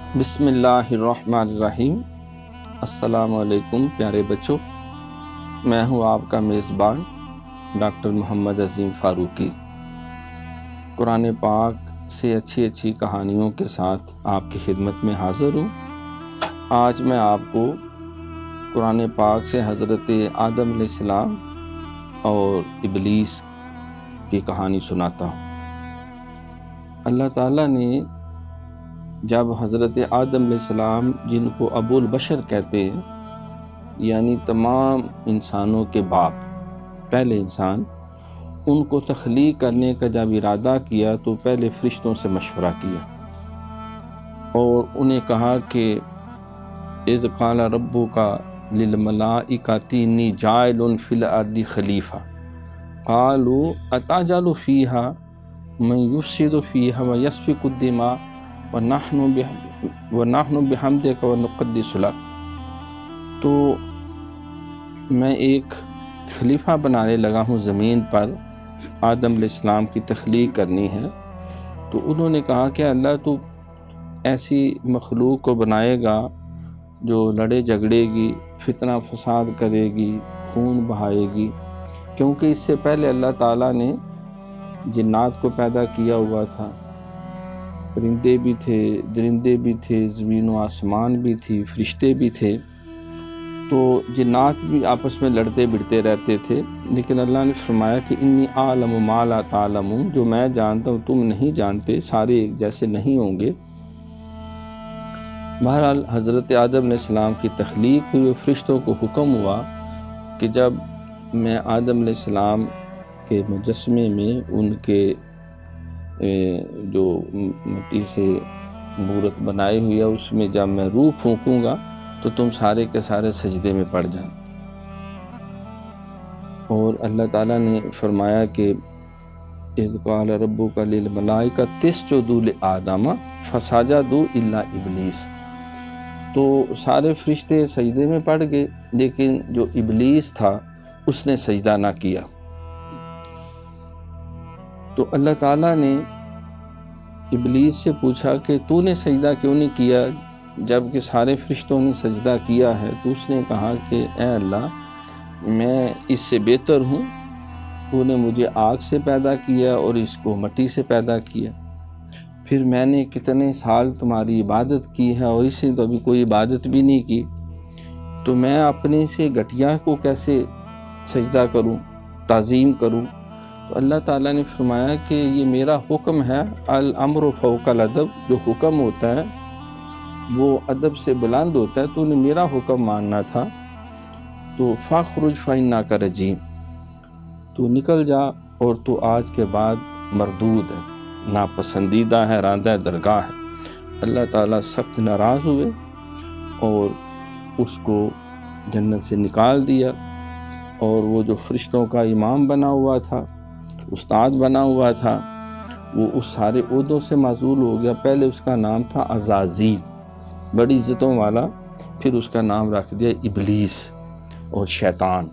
بسم اللہ الرحمن الرحیم۔ السلام علیکم پیارے بچوں، میں ہوں آپ کا میزبان ڈاکٹر محمد عظیم فاروقی۔ قرآن پاک سے اچھی کہانیوں کے ساتھ آپ کی خدمت میں حاضر ہوں۔ آج میں آپ کو قرآن پاک سے حضرت آدم علیہ السلام اور ابلیس کی کہانی سناتا ہوں۔ اللہ تعالیٰ نے جب حضرت آدم علیہ السلام، جن کو ابو البشر کہتے ہیں، یعنی تمام انسانوں کے باپ، پہلے انسان، ان کو تخلیق کرنے کا جب ارادہ کیا تو پہلے فرشتوں سے مشورہ کیا اور انہیں کہا کہ اذ قال ربک للملائکۃ انی جاعل فی الارض خلیفہ قالوا اتجعل فیہا من یفسد فیہا ویسفک الدماء وَنَحْنُ بِحَمْدِكَ وَنُقَدِّسُ لَكَ۔ تو میں ایک خلیفہ بنانے لگا ہوں زمین پر، آدم علیہ السلام کی تخلیق کرنی ہے۔ تو انہوں نے کہا کہ اللہ تو ایسی مخلوق کو بنائے گا جو لڑے جھگڑے گی، فتنہ فساد کرے گی، خون بہائے گی، کیونکہ اس سے پہلے اللہ تعالیٰ نے جنات کو پیدا کیا ہوا تھا، پرندے بھی تھے، درندے بھی تھے، زمین و آسمان بھی تھی، فرشتے بھی تھے۔ تو جنات بھی آپس میں لڑتے بڑھتے رہتے تھے، لیکن اللہ نے فرمایا کہ انی اعلم ما لا تعلمون، جو میں جانتا ہوں تم نہیں جانتے، سارے ایک جیسے نہیں ہوں گے۔ بہرحال حضرت آدم علیہ السلام کی تخلیق ہوئی، فرشتوں کو حکم ہوا کہ جب میں آدم علیہ السلام کے مجسمے میں ان کے جو مٹی سے مورت بنائی ہوئی ہے اس میں جب میں روح پھونکوں گا تو تم سارے کے سارے سجدے میں پڑ جائیں۔ اور اللہ تعالیٰ نے فرمایا کہ اذ قال ربک للملائکۃ اسجدوا لآدم فسجدوا الا ابلیس۔ تو سارے فرشتے سجدے میں پڑ گئے، لیکن جو ابلیس تھا اس نے سجدہ نہ کیا۔ تو اللہ تعالیٰ نے ابلیس سے پوچھا کہ تو نے سجدہ کیوں نہیں کیا جب کہ سارے فرشتوں نے سجدہ کیا ہے؟ تو اس نے کہا کہ اے اللہ، میں اس سے بہتر ہوں، تو نے مجھے آگ سے پیدا کیا اور اس کو مٹی سے پیدا کیا، پھر میں نے کتنے سال تمہاری عبادت کی ہے اور اس سے کبھی کوئی عبادت بھی نہیں کی، تو میں اپنے سے گھٹیا کو کیسے سجدہ کروں، تعظیم کروں؟ تو اللہ تعالیٰ نے فرمایا کہ یہ میرا حکم ہے، الامر فوق الادب، جو حکم ہوتا ہے وہ ادب سے بلند ہوتا ہے، تو نے میرا حکم ماننا تھا، تو فاخرج فإنک رجیم، تو نکل جا اور تو آج کے بعد مردود ہے، ناپسندیدہ ہے، راندہ درگاہ ہے۔ اللہ تعالیٰ سخت ناراض ہوئے اور اس کو جنت سے نکال دیا، اور وہ جو فرشتوں کا امام بنا ہوا تھا، استاد بنا ہوا تھا، وہ اس سارے عہدوں سے معزول ہو گیا۔ پہلے اس کا نام تھا عزازیل، بڑی عزتوں والا، پھر اس کا نام رکھ دیا ابلیس اور شیطان۔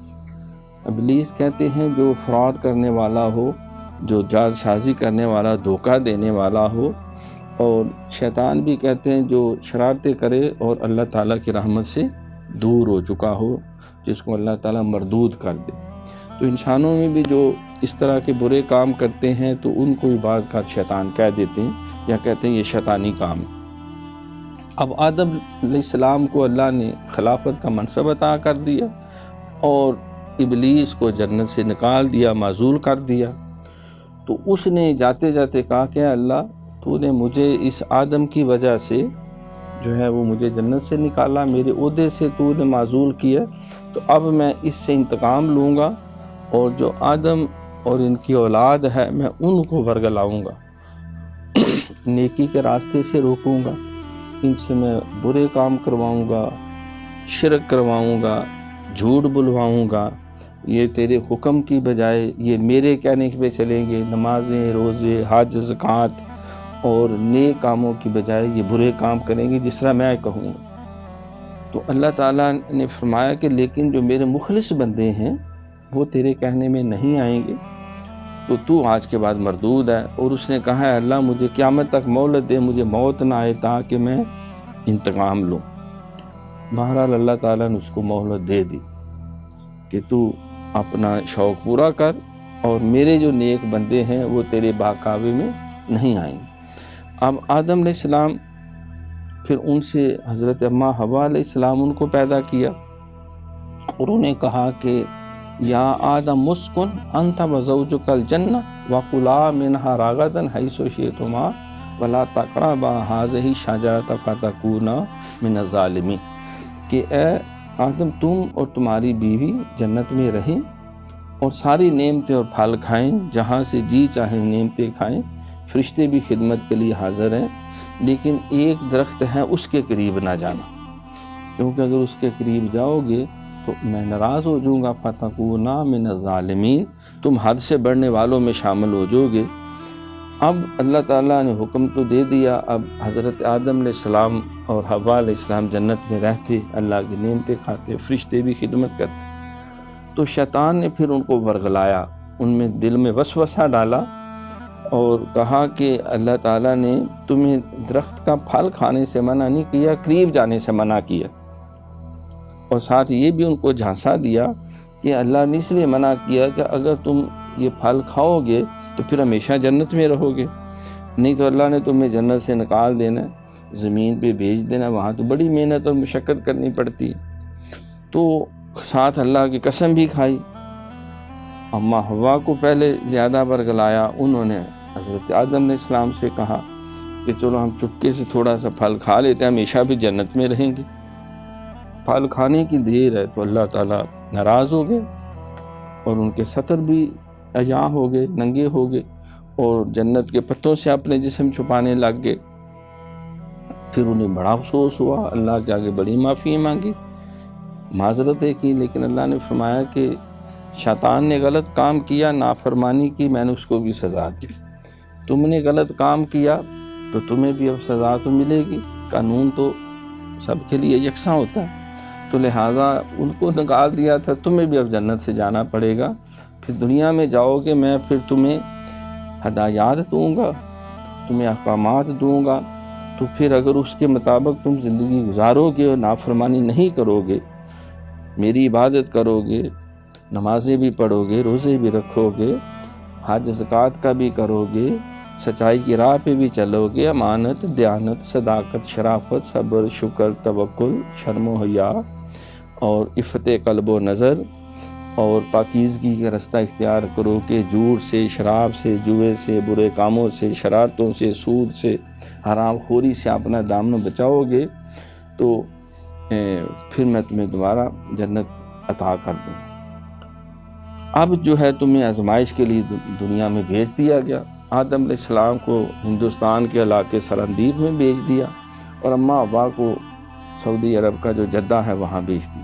ابلیس کہتے ہیں جو فراڈ کرنے والا ہو، جو جال سازی کرنے والا، دھوکہ دینے والا ہو، اور شیطان بھی کہتے ہیں جو شرارتیں کرے اور اللہ تعالیٰ کی رحمت سے دور ہو چکا ہو، جس کو اللہ تعالیٰ مردود کر دے۔ تو انسانوں میں بھی جو اس طرح کے برے کام کرتے ہیں تو ان کو بھی بعض کا شیطان کہہ دیتے ہیں یا کہتے ہیں یہ شیطانی کام ہے۔ اب آدم علیہ السلام کو اللہ نے خلافت کا منصب عطا کر دیا اور ابلیس کو جنت سے نکال دیا، معزول کر دیا۔ تو اس نے جاتے جاتے کہا کہ اللہ، تو نے مجھے اس آدم کی وجہ سے جو ہے وہ مجھے جنت سے نکالا، میرے عہدے سے تو نے معزول کیا، تو اب میں اس سے انتقام لوں گا، اور جو آدم اور ان کی اولاد ہے میں ان کو ورگلاؤں گا، نیکی کے راستے سے روکوں گا، ان سے میں برے کام کرواؤں گا، شرک کرواؤں گا، جھوٹ بلواؤں گا، یہ تیرے حکم کی بجائے یہ میرے کہنے پہ چلیں گے، نمازیں، روزے، حج، زکوٰۃ اور نیک کاموں کی بجائے یہ برے کام کریں گے جس طرح میں کہوں گا۔ تو اللہ تعالیٰ نے فرمایا کہ لیکن جو میرے مخلص بندے ہیں وہ تیرے کہنے میں نہیں آئیں گے، تو آج کے بعد مردود ہے۔ اور اس نے کہا ہے اللہ مجھے قیامت تک مہلت دے، مجھے موت نہ آئے تاکہ میں انتقام لوں۔ بہرحال اللہ تعالیٰ نے اس کو مہلت دے دی کہ تو اپنا شوق پورا کر، اور میرے جو نیک بندے ہیں وہ تیرے بہکاوے میں نہیں آئیں۔ اب آدم علیہ السلام پھر ان سے حضرت اماں حوا علیہ السلام ان کو پیدا کیا، اور انہیں کہا کہ یا آدم اسکن انت وزوجک الجنہ وکلا منہا راغدا حیث شئتما ولا تقربا ہذہ الشجرۃ فتکونا من الظالمین، کہ اے آدم تم اور تمہاری بیوی جنت میں رہیں اور ساری نعمتیں اور پھل کھائیں، جہاں سے جی چاہیں نعمتیں کھائیں، فرشتے بھی خدمت کے لیے حاضر ہیں، لیکن ایک درخت ہے اس کے قریب نہ جانا، کیونکہ اگر اس کے قریب جاؤ گے تو میں ناراض ہو جاؤں گا، فتکونا من الظالمین، تم حد سے بڑھنے والوں میں شامل ہو جاؤ گے۔ اب اللہ تعالیٰ نے حکم تو دے دیا، اب حضرت آدم علیہ السلام اور حوا علیہ السلام جنت میں رہتے، اللہ کی نعمتیں کھاتے، فرشتے بھی خدمت کرتے، تو شیطان نے پھر ان کو ورغلایا، ان میں دل میں وسوسہ ڈالا اور کہا کہ اللہ تعالیٰ نے تمہیں درخت کا پھل کھانے سے منع نہیں کیا، قریب جانے سے منع کیا، اور ساتھ یہ بھی ان کو جھانسا دیا کہ اللہ نے اس لیے منع کیا کہ اگر تم یہ پھل کھاؤ گے تو پھر ہمیشہ جنت میں رہو گے، نہیں تو اللہ نے تمہیں جنت سے نکال دینا، زمین پہ بھیج دینا، وہاں تو بڑی محنت اور مشقت کرنی پڑتی۔ تو ساتھ اللہ کی قسم بھی کھائی، اماں حوا کو پہلے زیادہ ورغلایا، انہوں نے حضرت آدم علیہ السلام سے کہا کہ چلو ہم چپکے سے تھوڑا سا پھل کھا لیتے ہیں، ہمیشہ بھی جنت میں رہیں گے۔ پھل کھانے کی دیر ہے تو اللہ تعالیٰ ناراض ہو گئے، اور ان کے سطر بھی عیاں ہو گئے، ننگے ہو گئے، اور جنت کے پتوں سے اپنے جسم چھپانے لگ گئے۔ پھر انہیں بڑا افسوس ہوا، اللہ کے آگے بڑی معافی مانگی، معذرتیں کی، لیکن اللہ نے فرمایا کہ شیطان نے غلط کام کیا، نافرمانی کی، میں نے اس کو بھی سزا دی، تم نے غلط کام کیا تو تمہیں بھی اب سزا تو ملے گی، قانون تو سب کے لیے یکساں ہوتا ہے، تو لہٰذا ان کو نکال دیا تھا، تمہیں بھی اب جنت سے جانا پڑے گا، پھر دنیا میں جاؤ گے، میں پھر تمہیں ہدایات دوں گا، تمہیں احکامات دوں گا، تو پھر اگر اس کے مطابق تم زندگی گزارو گے اور نافرمانی نہیں کرو گے، میری عبادت کرو گے، نمازیں بھی پڑھو گے، روزے بھی رکھو گے، حج زکوٰۃ کا بھی کرو گے، سچائی کی راہ پہ بھی چلو گے، امانت، دیانت، صداقت، شرافت، صبر، شکر، توکل، شرم و حیا اور عفت قلب و نظر اور پاکیزگی کا رستہ اختیار کرو کہ جھوٹ سے، شراب سے، جوئے سے، برے کاموں سے، شرارتوں سے، سود سے، حرام خوری سے اپنا دامن بچاؤ گے، تو پھر میں تمہیں دوبارہ جنت عطا کر دوں۔ اب جو ہے تمہیں آزمائش کے لیے دنیا میں بھیج دیا گیا، آدم علیہ السلام کو ہندوستان کے علاقے سرندیب میں بھیج دیا، اور اماں حوا کو سعودی عرب کا جو جدہ ہے وہاں بھیج دی۔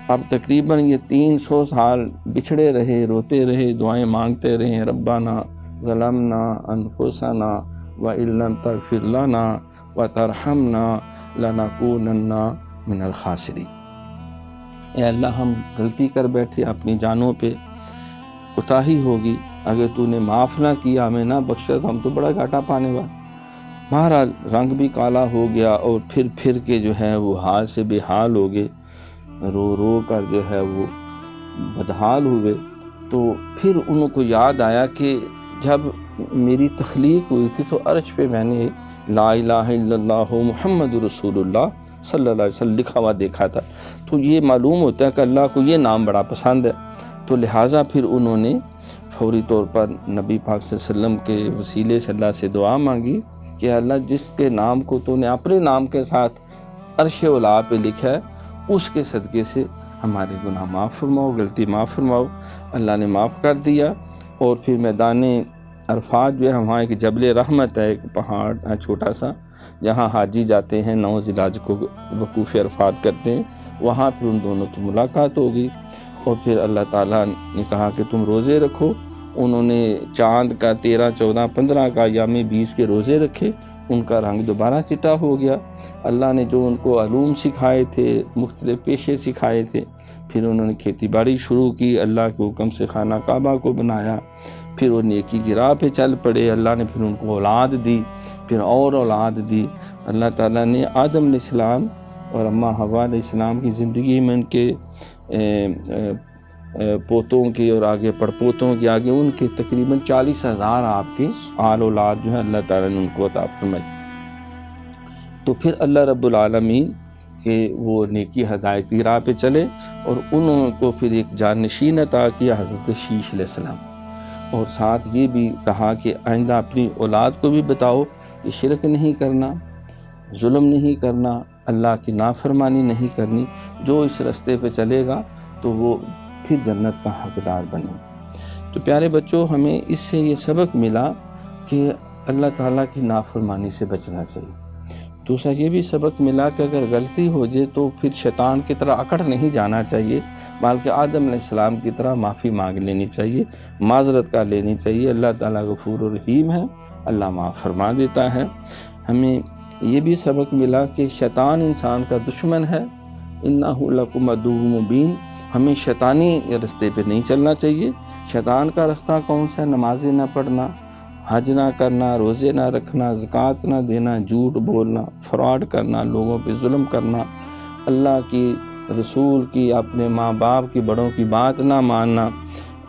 اب تقریباً یہ 300 سال بچھڑے رہے، روتے رہے، دعائیں مانگتے رہے، ربنا ظلمنا انفسنا وَإِن لَّمْ تَغْفِرْ لَنَا وَتَرْحَمْنَا لَنَكُونَنَّ مِنَ الْخَاسِرِينَ، اے اللہ ہم غلطی کر بیٹھے، اپنی جانوں پہ کوتاہی ہوگی، اگر تو نے معاف نہ کیا، ہمیں نہ بخشا تو ہم تو بڑا گھاٹا پانے والے۔ بہرحال رنگ بھی کالا ہو گیا، اور پھر کے جو ہے وہ حال سے بے حال ہو گئے، رو رو کر جو ہے وہ بدحال ہوئے۔ تو پھر ان کو یاد آیا کہ جب میری تخلیق ہوئی تھی تو عرش پہ میں نے لا الہ الا اللہ محمد رسول اللہ صلی اللہ علیہ وسلم لکھا ہوا دیکھا تھا، تو یہ معلوم ہوتا ہے کہ اللہ کو یہ نام بڑا پسند ہے، تو لہٰذا پھر انہوں نے فوری طور پر نبی پاک صلی اللہ علیہ وسلم کے وسیلے سے اللہ سے دعا مانگی کہ اللہ جس کے نام کو تو نے اپنے نام کے ساتھ عرش اولا پہ لکھا ہے، اس کے صدقے سے ہمارے گناہ معاف فرماؤ، غلطی معاف فرماؤ۔ اللہ نے معاف کر دیا، اور پھر میدان عرفات جو ہے وہاں ایک جبل رحمت ہے، ایک پہاڑ ہے چھوٹا سا، جہاں حاجی جاتے ہیں 9 ذی الحج کو وقوف عرفات کرتے ہیں، وہاں پھر ان دونوں کی ملاقات ہوگی، اور پھر اللہ تعالیٰ نے کہا کہ تم روزے رکھو۔ انہوں نے چاند کا 13، 14، 15 کا، ایام 20 کے روزے رکھے، ان کا رنگ دوبارہ چٹا ہو گیا۔ اللہ نے جو ان کو علوم سکھائے تھے، مختلف پیشے سکھائے تھے، پھر انہوں نے کھیتی باڑی شروع کی، اللہ کے حکم سے خانہ کعبہ کو بنایا، پھر وہ نیکی کی راہ پہ چل پڑے، اللہ نے پھر ان کو اولاد دی، پھر اور اولاد دی، اللہ تعالیٰ نے آدم علیہ السلام اور اماں حوا علیہ السلام کی زندگی میں ان کے پوتوں کی اور آگے پڑپوتوں کی آگے ان کے تقریباً 40,000 آپ کی آل اولاد جو ہے اللہ تعالیٰ نے ان کو عطا فرمائی۔ تو پھر اللہ رب العالمین کہ وہ نیکی ہدایتی راہ پہ چلے اور انہوں کو پھر ایک جانشین عطا کیا حضرت شیش علیہ السلام، اور ساتھ یہ بھی کہا کہ آئندہ اپنی اولاد کو بھی بتاؤ کہ شرک نہیں کرنا، ظلم نہیں کرنا، اللہ کی نافرمانی نہیں کرنی، جو اس راستے پہ چلے گا تو وہ پھر جنت کا حقدار بنے۔ تو پیارے بچوں، ہمیں اس سے یہ سبق ملا کہ اللہ تعالیٰ کی نافرمانی سے بچنا چاہیے۔ دوسرا یہ بھی سبق ملا کہ اگر غلطی ہو جائے تو پھر شیطان کی طرح اکڑ نہیں جانا چاہیے، بلکہ آدم علیہ السلام کی طرح معافی مانگ لینی چاہیے، معذرت کر لینی چاہیے۔ اللہ تعالیٰ غفور و رحیم ہے، اللہ معاف فرما دیتا ہے۔ ہمیں یہ بھی سبق ملا کہ شیطان انسان کا دشمن ہے، انہ لکم عدو مبین۔ ہمیں شیطانی راستے پہ نہیں چلنا چاہیے۔ شیطان کا راستہ کون سا ہے؟ نمازیں نہ پڑھنا، حج نہ کرنا، روزے نہ رکھنا، زکوٰۃ نہ دینا، جھوٹ بولنا، فراڈ کرنا، لوگوں پہ ظلم کرنا، اللہ کی، رسول کی، اپنے ماں باپ کی، بڑوں کی بات نہ ماننا،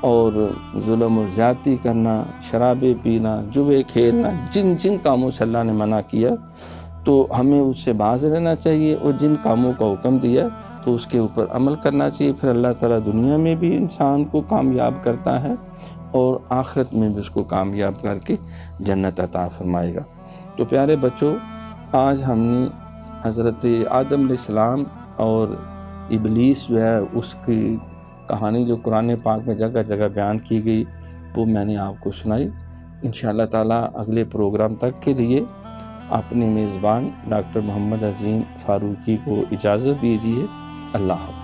اور ظلم و زیادتی کرنا، شرابیں پینا، جوے کھیلنا، جن جن کاموں سے اللہ نے منع کیا تو ہمیں اس سے باز رہنا چاہیے، اور جن کاموں کا حکم دیا تو اس کے اوپر عمل کرنا چاہیے۔ پھر اللہ تعالیٰ دنیا میں بھی انسان کو کامیاب کرتا ہے اور آخرت میں بھی اس کو کامیاب کر کے جنت عطا فرمائے گا۔ تو پیارے بچوں، آج ہم نے حضرت آدم علیہ السلام اور ابلیس جو ہے اس کی کہانی جو قرآن پاک میں جگہ جگہ بیان کی گئی وہ میں نے آپ کو سنائی۔ انشاءاللہ تعالیٰ اگلے پروگرام تک کے لیے اپنے میزبان ڈاکٹر محمد عظیم فاروقی کو اجازت دیجیے۔ اللہ حافظ۔